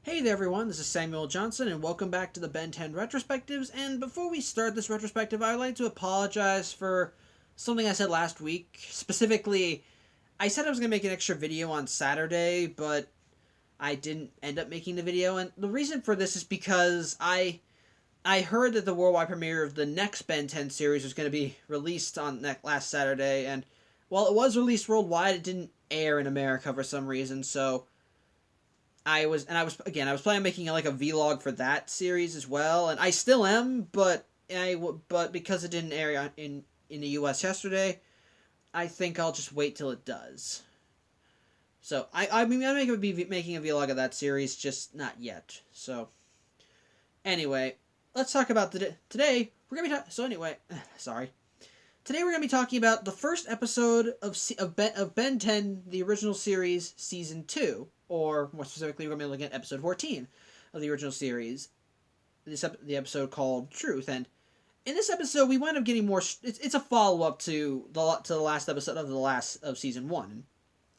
Hey there everyone, this is Samuel Johnson and welcome back to the Ben 10 Retrospectives. And before we start this retrospective, I'd like to apologize for something I said last week. Specifically, I said I was going to make an extra video on Saturday, but I didn't end up making the video. And the reason for this is because I heard that the worldwide premiere of the next Ben 10 series was going to be released on last Saturday. And while it was released worldwide, it didn't air in America for some reason, so I was planning on making like a vlog for that series as well, and I still am, but because it didn't air in the U.S. yesterday, I think I'll just wait till it does. So I'm gonna be making a vlog of that series, just not yet. So anyway, let's talk about today. We're gonna be so anyway. Sorry. Today we're gonna be talking about the first episode of Ben 10, the original series, season 2. Or more specifically, we're going to be looking at episode 14 of the original series. The episode called Truth. And in this episode, we wind up getting more. It's a follow up to the last episode of season 1.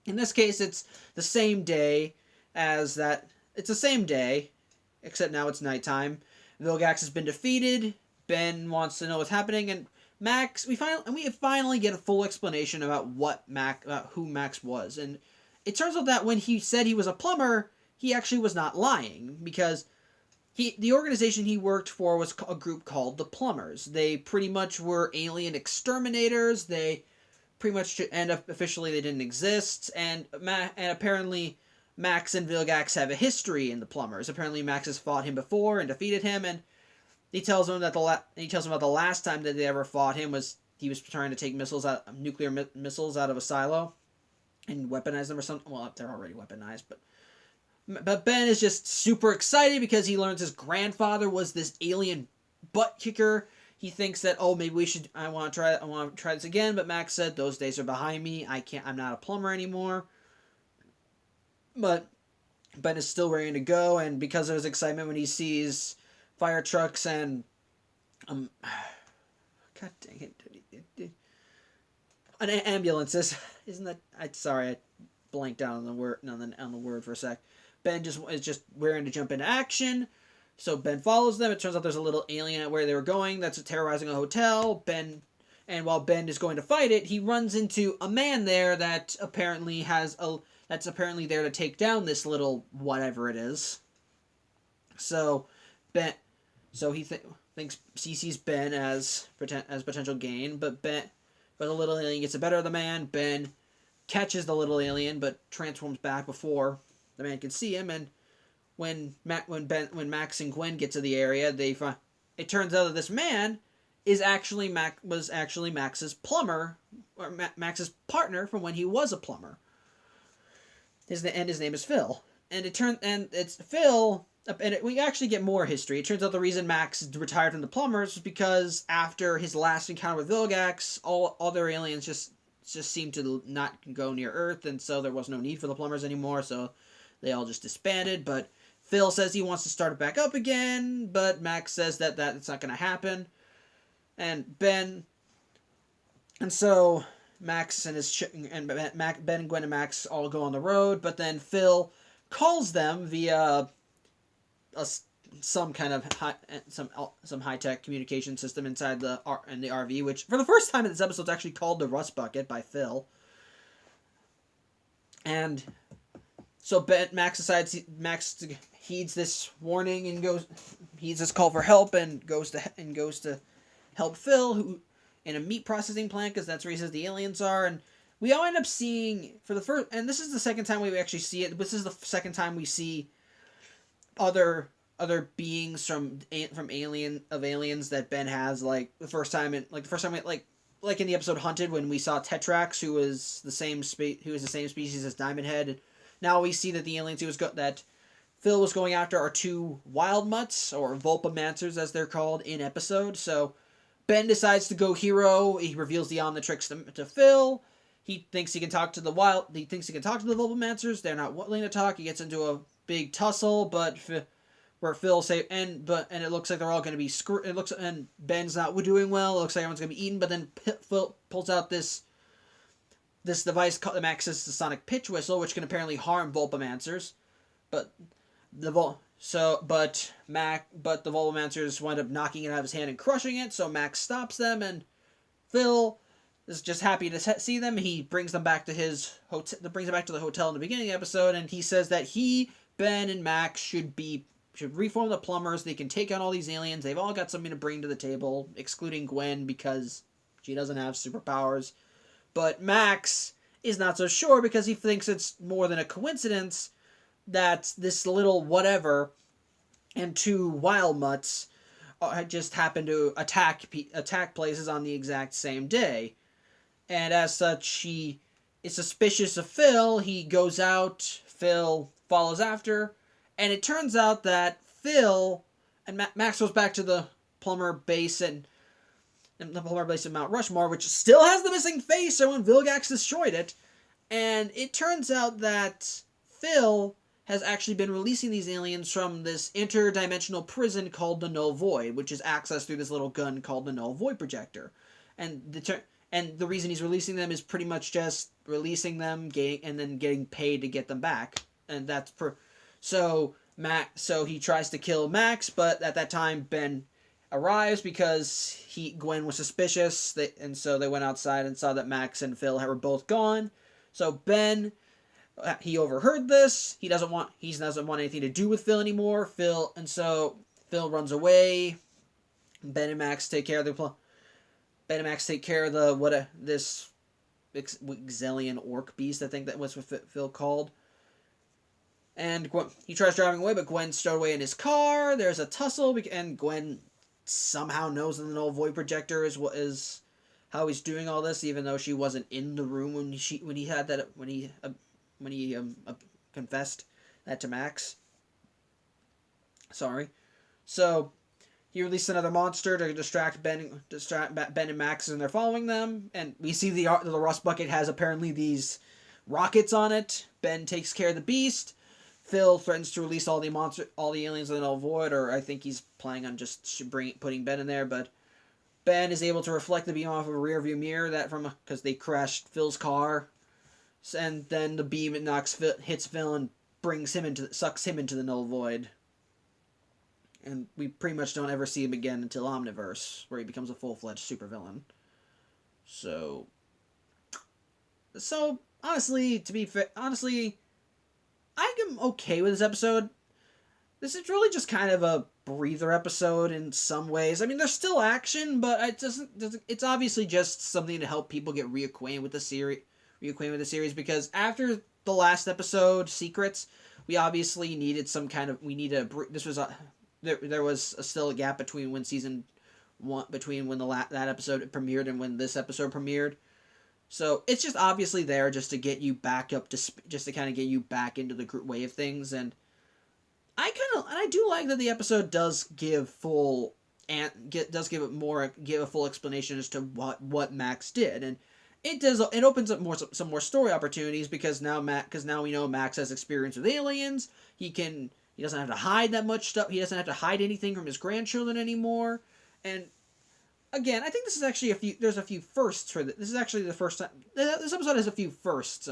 In this case, it's the same day as that. It's the same day, except now it's nighttime. Vilgax has been defeated. Ben wants to know what's happening, and Max. We finally get a full explanation about who Max was, and it turns out that when he said he was a plumber, he actually was not lying, because the organization he worked for was a group called the Plumbers. They pretty much were alien exterminators. They pretty much officially they didn't exist, and apparently Max and Vilgax have a history in the Plumbers. Apparently Max has fought him before and defeated him, and he tells him about the last time that they ever fought him was he was trying to take nuclear missiles out of a silo and weaponize them or something. Well, they're already weaponized, but Ben is just super excited because he learns his grandfather was this alien butt kicker. He thinks that, oh, maybe I want to try this again, but Max said those days are behind me. I'm not a plumber anymore. But Ben is still ready to go, and because of his excitement when he sees fire trucks and God dang it. An ambulances, isn't that? Sorry, I blanked out on the word for a sec. Ben is just raring to jump into action, so Ben follows them. It turns out there's a little alien at where they were going that's terrorizing a hotel. While Ben is going to fight it, he runs into a man there that's apparently there to take down this little whatever it is. So he sees Ben as potential gain, but the little alien gets the better of the man. Ben catches the little alien, but transforms back before the man can see him. And when Max and Gwen get to the area, it turns out that this man was actually Max's plumber, or Max's partner from when he was a plumber. His name is Phil. And it's Phil. We actually get more history. It turns out the reason Max retired from the Plumbers was because after his last encounter with Vilgax, all other aliens just seemed to not go near Earth, and so there was no need for the Plumbers anymore, so they all just disbanded. But Phil says he wants to start it back up again, but Max says that it's not going to happen. And so Max and Ben and Gwen and Max all go on the road, but then Phil calls them via some kind of high tech communication system inside the RV, which for the first time in this episode is actually called the Rust Bucket by Phil. And so Max heeds this warning and heeds this call for help and goes to help Phil, who in a meat processing plant, because that's where he says the aliens are. And we all end up seeing and this is the second time we actually see it. This is the second time we see other beings from aliens that Ben has. Like the first time in the episode Hunted, when we saw Tetrax, who was the same species as Diamond Head. And now we see that the aliens that Phil was going after are two wild mutts, or Vulpamancers as they're called in episode. So Ben decides to go hero. He reveals the Omnitrix to Phil. He thinks he can talk to the Vulpamancers. They're not willing to talk. He gets into a big tussle, but where Phil and it looks like they're all going to be screwed. And Ben's not doing well. It looks like everyone's going to be eaten. But then Phil pulls out this device called Max's sonic pitch whistle, which can apparently harm Vulpamancers. But But the Volumancers wind up knocking it out of his hand and crushing it. So Max stops them, and Phil is just happy to see them. He brings them back to his hotel. Brings them back to the hotel in the beginning of the episode, and he says that Ben, and Max should reform the plumbers. They can take on all these aliens. They've all got something to bring to the table, excluding Gwen because she doesn't have superpowers. But Max is not so sure because he thinks it's more than a coincidence that this little whatever and two wild mutts just happened to attack places on the exact same day. And as such, he is suspicious of Phil. He goes out. Phil follows after. And it turns out that Phil and Max goes back to the plumber base in Mount Rushmore, which still has the missing face, so when Vilgax destroyed it. And it turns out that Phil has actually been releasing these aliens from this interdimensional prison called the Null Void, which is accessed through this little gun called the Null Void Projector. And the reason he's releasing them is pretty much just releasing them, and then getting paid to get them back. And that's so he tries to kill Max, but at that time Ben arrives because Gwen was suspicious, and so they went outside and saw that Max and Phil were both gone. So Ben, he overheard this. He doesn't want anything to do with Phil anymore. So Phil runs away. Ben and Max take care of this Xelian orc beast. I think that was what Phil called. And he tries driving away, but Gwen's stowed away in his car. There's a tussle, and Gwen somehow knows that the Null Void Projector is how he's doing all this, even though she wasn't in the room when he confessed that to Max. Sorry. So he released another monster to distract Ben and Max, and they're following them. And we see the rust bucket has apparently these rockets on it. Ben takes care of the beast. Phil threatens to release all the aliens in the Null Void, or I think he's planning on just putting Ben in there. But Ben is able to reflect the beam off of a rearview mirror because they crashed Phil's car, and then the beam hits Phil and sucks him into the Null Void. And we pretty much don't ever see him again until Omniverse, where he becomes a full-fledged supervillain. So honestly, I'm okay with this episode. This is really just kind of a breather episode in some ways. I mean, there's still action, but it's obviously just something to help people get reacquainted with the series. Because after the last episode, Secrets, we obviously needed there was still a gap between when season one, that episode premiered and when this episode premiered. So it's just obviously there just to get you back up just to kind of get you back into the group way of things. And I do like that the episode does give a full explanation as to what Max did, and it opens up some more story opportunities because now we know Max has experience with aliens. He doesn't have to hide that much stuff. He doesn't have to hide anything from his grandchildren anymore. And again, I think this is actually there's a few firsts for this. This is actually the first time this episode has a few firsts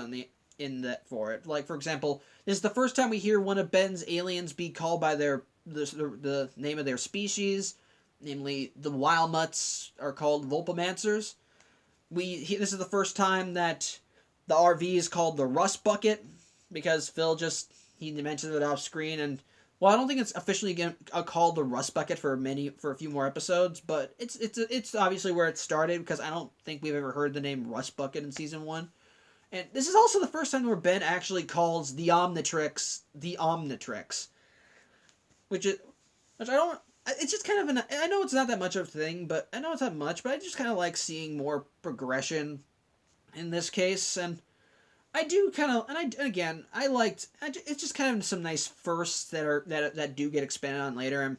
for it. Like, for example, this is the first time we hear one of Ben's aliens be called by the name of their species, namely the Wild Mutts are called Vulpamancers. This is the first time that the RV is called the Rust Bucket because Phil he mentioned it off screen, and well, I don't think it's officially called the Rust Bucket for a few more episodes, but it's obviously where it started because I don't think we've ever heard the name Rust Bucket in season 1. And this is also the first time where Ben actually calls the Omnitrix the Omnitrix, which I don't. It's just kind of I know it's not that much of a thing, but I know it's not much, but I just kind of like seeing more progression in this case, and I do kind of, it's just kind of some nice firsts that do get expanded on later, and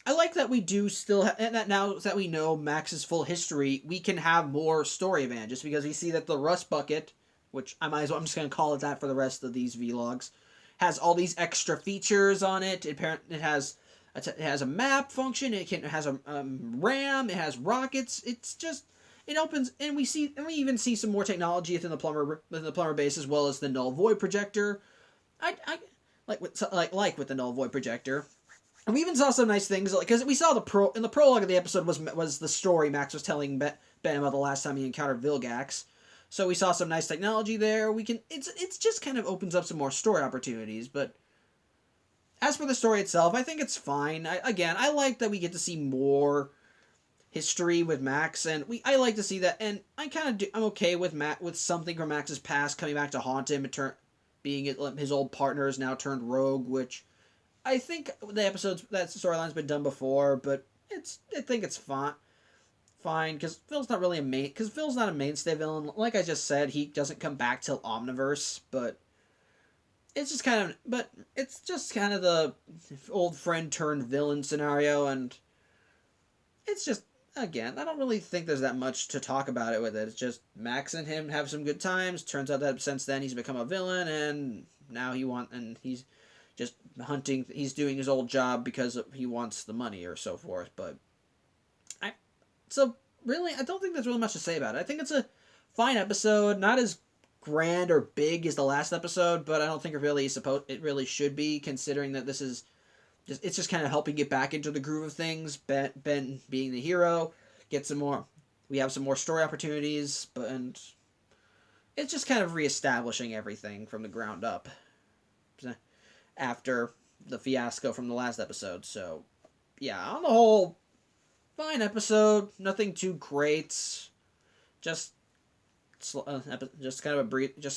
I like that we do still and that now that we know Max's full history, we can have more story advantages because we see that the Rust Bucket, which I'm just going to call it that for the rest of these vlogs, has all these extra features on it. It has a map function. It has a RAM. It has rockets. It opens, and we even see some more technology within the plumber base as well as the Null Void Projector. like with the null void projector. And we even saw some nice things, because we saw in the prologue of the episode was the story Max was telling Ben about the last time he encountered Vilgax. So we saw some nice technology there. It's just kind of opens up some more story opportunities. But as for the story itself, I think it's fine. I like that we get to see more history with Max, and I like to see that. And I'm okay with something from Max's past coming back to haunt him, and being his old partner is now turned rogue, which I think that storyline's been done before, but I think it's fine, because Phil's not a mainstay villain. Like I just said, he doesn't come back till Omniverse, but it's just kind of the old friend turned villain scenario, and it's just, again, I don't really think there's that much to talk about it with it. It's just Max and him have some good times. Turns out that since then he's become a villain, and now he's just hunting. He's doing his old job because he wants the money or so forth. But really, I don't think there's really much to say about it. I think it's a fine episode, not as grand or big as the last episode, but I don't think it really should be, considering that it's just kind of helping get back into the groove of things. Ben being the hero, we have some more story opportunities, and it's just kind of reestablishing everything from the ground up after the fiasco from the last episode. So, yeah, on the whole, fine episode. Nothing too great. Just kind of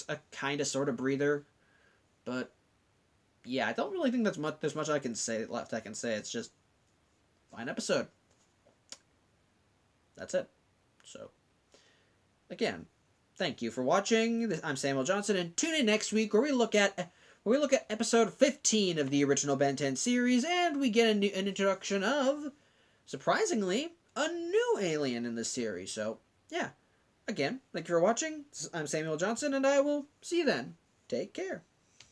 a kind of sort of breather. But yeah, I don't really think there's much I can say. It's just fine episode. That's it. So, again, thank you for watching. I'm Samuel Johnson, and tune in next week where we look at episode 15 of the original Ben 10 series, and we get an introduction of, surprisingly, a new alien in this series. So, yeah. Again, thank you for watching. I'm Samuel Johnson, and I will see you then. Take care.